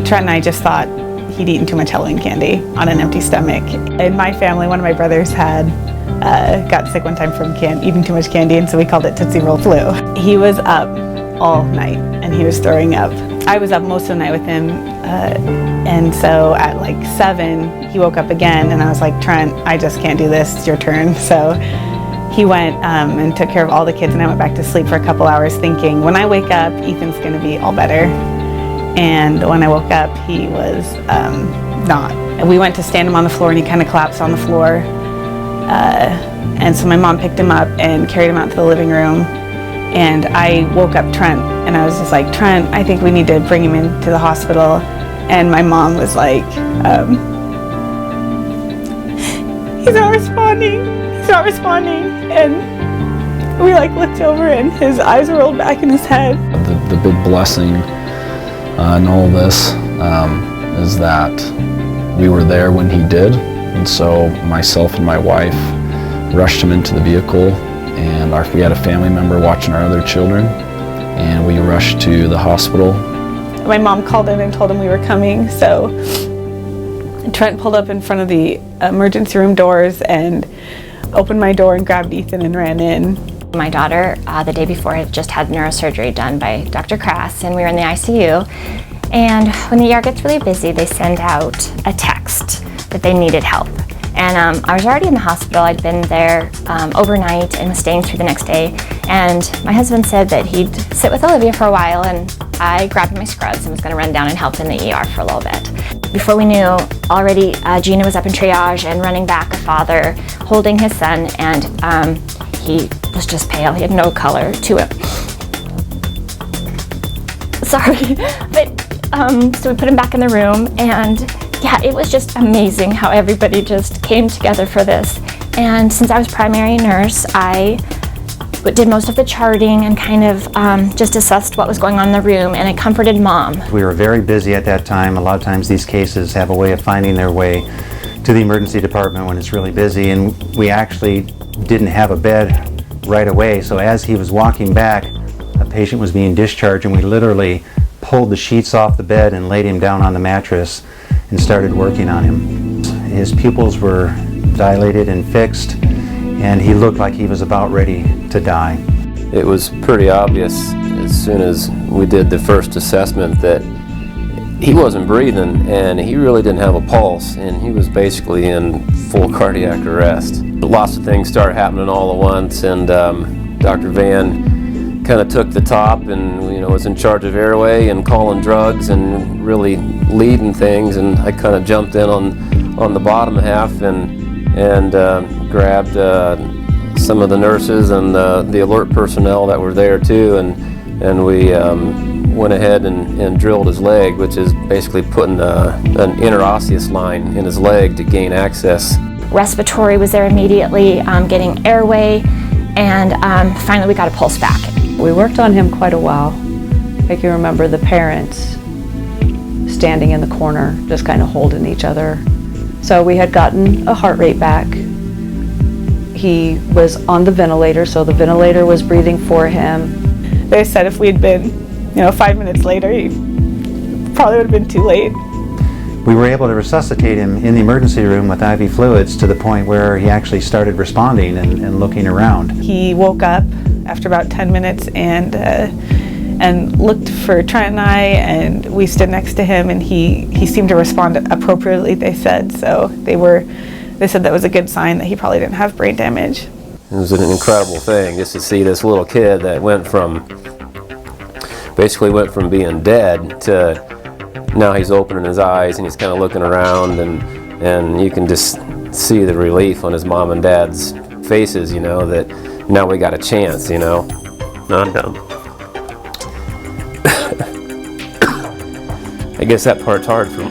Trent and I just thought he'd eaten too much Halloween candy on an empty stomach. In my family, one of my brothers had got sick one time from eating too much candy, and so we called it Tootsie Roll flu. He was up all night and he was throwing up. I was up most of the night with him, and so at like 7, he woke up again, and I was like, Trent, I just can't do this, it's your turn. So he went and took care of all the kids, and I went back to sleep for a couple hours thinking, when I wake up, Ethan's gonna be all better. And when I woke up, he was not. And we went to stand him on the floor, and he kind of collapsed on the floor. And so my mom picked him up and carried him out to the living room. And I woke up Trent, and I was just like, Trent, I think we need to bring him into the hospital. And my mom was like, he's not responding. And we like looked over, and his eyes rolled back in his head. The big blessing in all this is that we were there when he did. And so myself and my wife rushed him into the vehicle, and we had a family member watching our other children, and we rushed to the hospital. My mom called in and told him we were coming, so Trent pulled up in front of the emergency room doors and opened my door and grabbed Ethan and ran in. My daughter, the day before, had just had neurosurgery done by Dr. Crass, and we were in the ICU. And when the ER gets really busy, they send out a text that they needed help. And I was already in the hospital. I'd been there overnight and was staying through the next day. And my husband said that he'd sit with Olivia for a while, and I grabbed my scrubs and was going to run down and help in the ER for a little bit. Before we knew, already Gina was up in triage and running back a father holding his son, and he was just pale. He had no color to him. Sorry, but so we put him back in the room, and yeah, it was just amazing how everybody just came together for this. And since I was primary nurse, I did most of the charting and kind of just assessed what was going on in the room, and I comforted Mom. We were very busy at that time. A lot of times these cases have a way of finding their way to the emergency department when it's really busy, and we actually didn't have a bed right away. So as he was walking back, a patient was being discharged, and we literally pulled the sheets off the bed and laid him down on the mattress and started working on him. His pupils were dilated and fixed, and he looked like he was about ready to die. It was pretty obvious as soon as we did the first assessment that he wasn't breathing, and he really didn't have a pulse, and he was basically in full cardiac arrest. Lots of things started happening all at once, and Dr. Van kind of took the top and was in charge of airway and calling drugs and really leading things, and I kind of jumped in on the bottom half and grabbed some of the nurses and the alert personnel that were there too, and we went ahead and drilled his leg, which is basically putting an interosseous line in his leg to gain access. Respiratory was there immediately, getting airway, and finally we got a pulse back. We worked on him quite a while. I can remember the parents standing in the corner, just kind of holding each other. So we had gotten a heart rate back. He was on the ventilator, so the ventilator was breathing for him. They said if we'd been, 5 minutes later, he probably would have been too late. We were able to resuscitate him in the emergency room with IV fluids to the point where he actually started responding and looking around. He woke up after about 10 minutes and looked for Trent and I, and we stood next to him, and he seemed to respond appropriately, they said. So they said that was a good sign that he probably didn't have brain damage. It was an incredible thing just to see this little kid that basically went from being dead to now he's opening his eyes and he's kind of looking around, and you can just see the relief on his mom and dad's faces, that now we got a chance, No, I'm done. I guess that part's hard for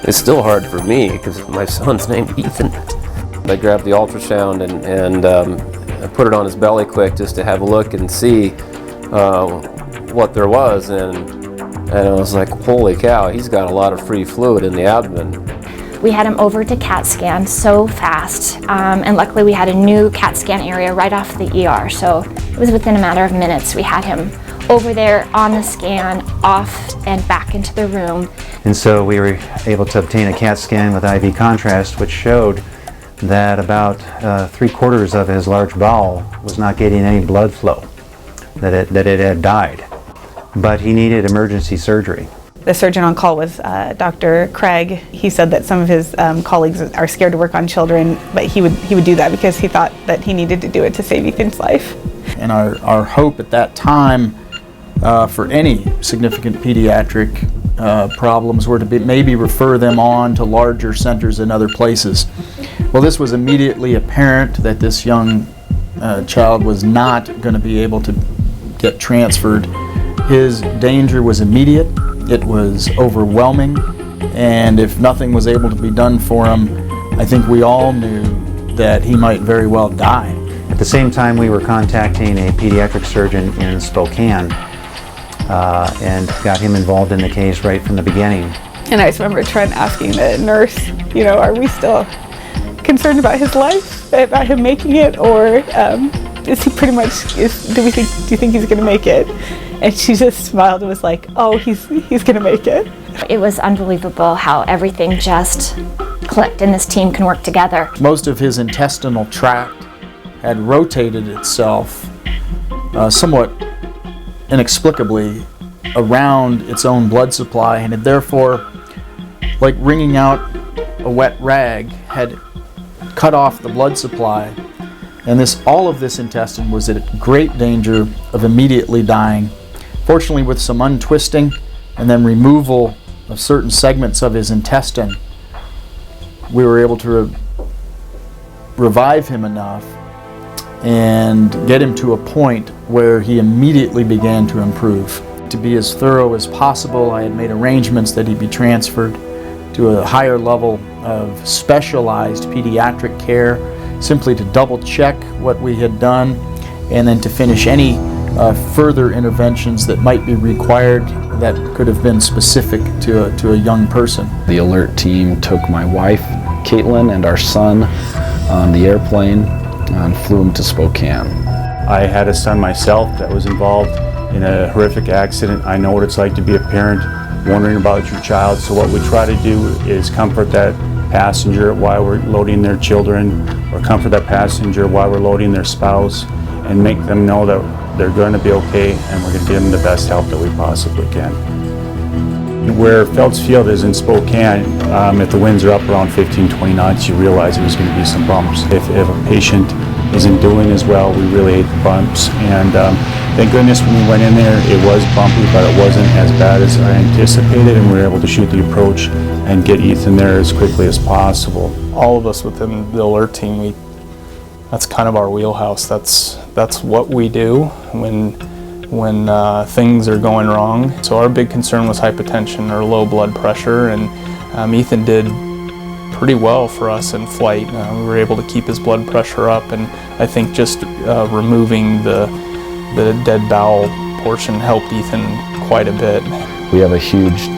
it's still hard for me because my son's named Ethan. I grabbed the ultrasound and I put it on his belly quick just to have a look and see what there was, and I was like, holy cow, he's got a lot of free fluid in the abdomen. We had him over to CAT scan so fast, and luckily we had a new CAT scan area right off the ER, so it was within a matter of minutes we had him over there on the scan, off and back into the room. And so we were able to obtain a CAT scan with IV contrast, which showed that about 3/4 of his large bowel was not getting any blood flow, that it had died. But he needed emergency surgery. The surgeon on call was Dr. Craig. He said that some of his colleagues are scared to work on children, but he would do that because he thought that he needed to do it to save Ethan's life. And our hope at that time for any significant pediatric problems were to maybe refer them on to larger centers in other places. Well, this was immediately apparent that this young child was not going to be able to get transferred. His danger was immediate, it was overwhelming, and if nothing was able to be done for him, I think we all knew that he might very well die. At the same time, we were contacting a pediatric surgeon in Spokane and got him involved in the case right from the beginning. And I just remember asking the nurse, are we still concerned about his life, about him making it, or is he pretty much, do you think he's going to make it? And she just smiled and was like, oh, he's going to make it. It was unbelievable how everything just clicked and this team can work together. Most of his intestinal tract had rotated itself somewhat inexplicably around its own blood supply, and had therefore, like wringing out a wet rag, had cut off the blood supply. And all of this intestine was at great danger of immediately dying. Fortunately, with some untwisting and then removal of certain segments of his intestine, we were able to revive him enough and get him to a point where he immediately began to improve. To be as thorough as possible, I had made arrangements that he be transferred to a higher level of specialized pediatric care, simply to double check what we had done, and then to finish any further interventions that might be required that could have been specific to a young person. The alert team took my wife, Caitlin, and our son on the airplane and flew them to Spokane. I had a son myself that was involved in a horrific accident. I know what it's like to be a parent wondering about your child, so what we try to do is comfort that passenger while we're loading their children, or comfort that passenger while we're loading their spouse, and make them know that they're going to be okay and we're going to give them the best help that we possibly can. Where Phelps Field is in Spokane, if the winds are up around 15-20 knots, you realize there's going to be some bumps. If a patient isn't doing as well, we really hate the bumps. And thank goodness when we went in there, it was bumpy, but it wasn't as bad as I anticipated, and we were able to shoot the approach and get Ethan there as quickly as possible. All of us within the alert team, that's kind of our wheelhouse. That's what we do when things are going wrong. So our big concern was hypertension or low blood pressure, and Ethan did pretty well for us in flight. We were able to keep his blood pressure up, and I think just removing the dead bowel portion helped Ethan quite a bit. We have a huge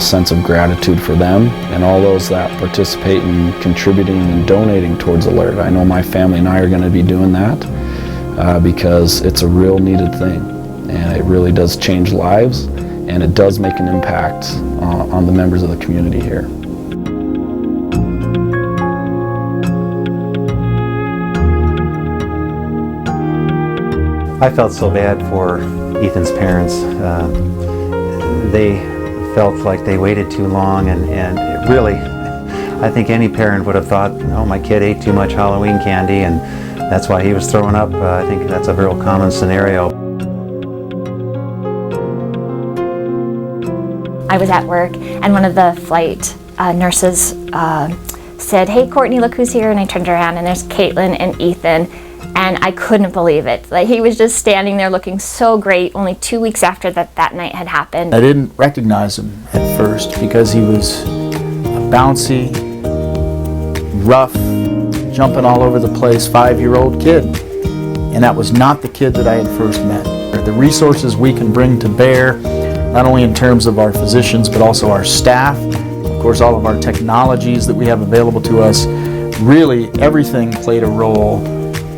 sense of gratitude for them and all those that participate in contributing and donating towards alert. I know my family and I are going to be doing that because it's a real needed thing, and it really does change lives, and it does make an impact on the members of the community here. I felt so bad for Ethan's parents. They felt like they waited too long, and really, I think any parent would have thought, oh, my kid ate too much Halloween candy and that's why he was throwing up. I think that's a real common scenario. I was at work, and one of the flight nurses said, "Hey, Courtney, look who's here." And I turned around, and there's Caitlin and Ethan, and I couldn't believe it. Like, he was just standing there looking so great only 2 weeks after that night had happened. I didn't recognize him at first because he was a bouncy, rough, jumping all over the place 5-year-old kid. And that was not the kid that I had first met. The resources we can bring to bear, not only in terms of our physicians, but also our staff, of course all of our technologies that we have available to us, really everything played a role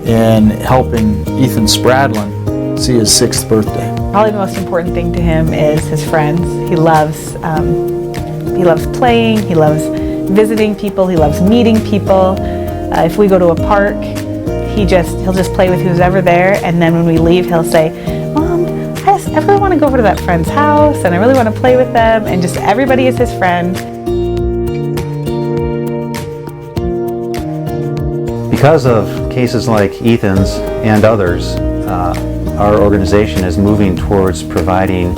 in helping Ethan Spratling see his 6th birthday. Probably the most important thing to him is his friends. He loves playing, he loves visiting people, he loves meeting people. If we go to a park, he'll just play with who's ever there, and then when we leave he'll say, "Mom, I really want to go over to that friend's house and I really want to play with them," and just everybody is his friend. Because of cases like Ethan's and others, our organization is moving towards providing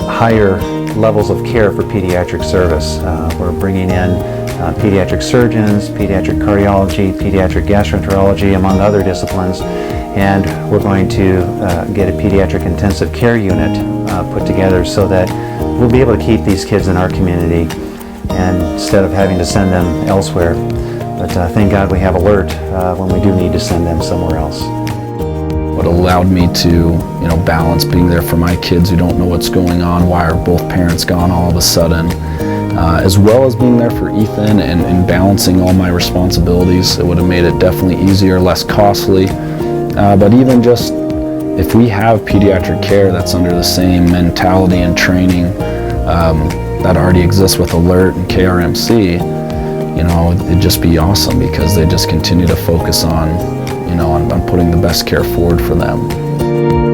higher levels of care for pediatric service. We're bringing in pediatric surgeons, pediatric cardiology, pediatric gastroenterology, among other disciplines, and we're going to get a pediatric intensive care unit put together so that we'll be able to keep these kids in our community and instead of having to send them elsewhere. But thank God we have alert when we do need to send them somewhere else. What allowed me to, balance being there for my kids who don't know what's going on, why are both parents gone all of a sudden, as well as being there for Ethan and balancing all my responsibilities. It would have made it definitely easier, less costly, but even just if we have pediatric care that's under the same mentality and training that already exists with Alert and KRMC, it'd just be awesome because they just continue to focus on, on putting the best care forward for them.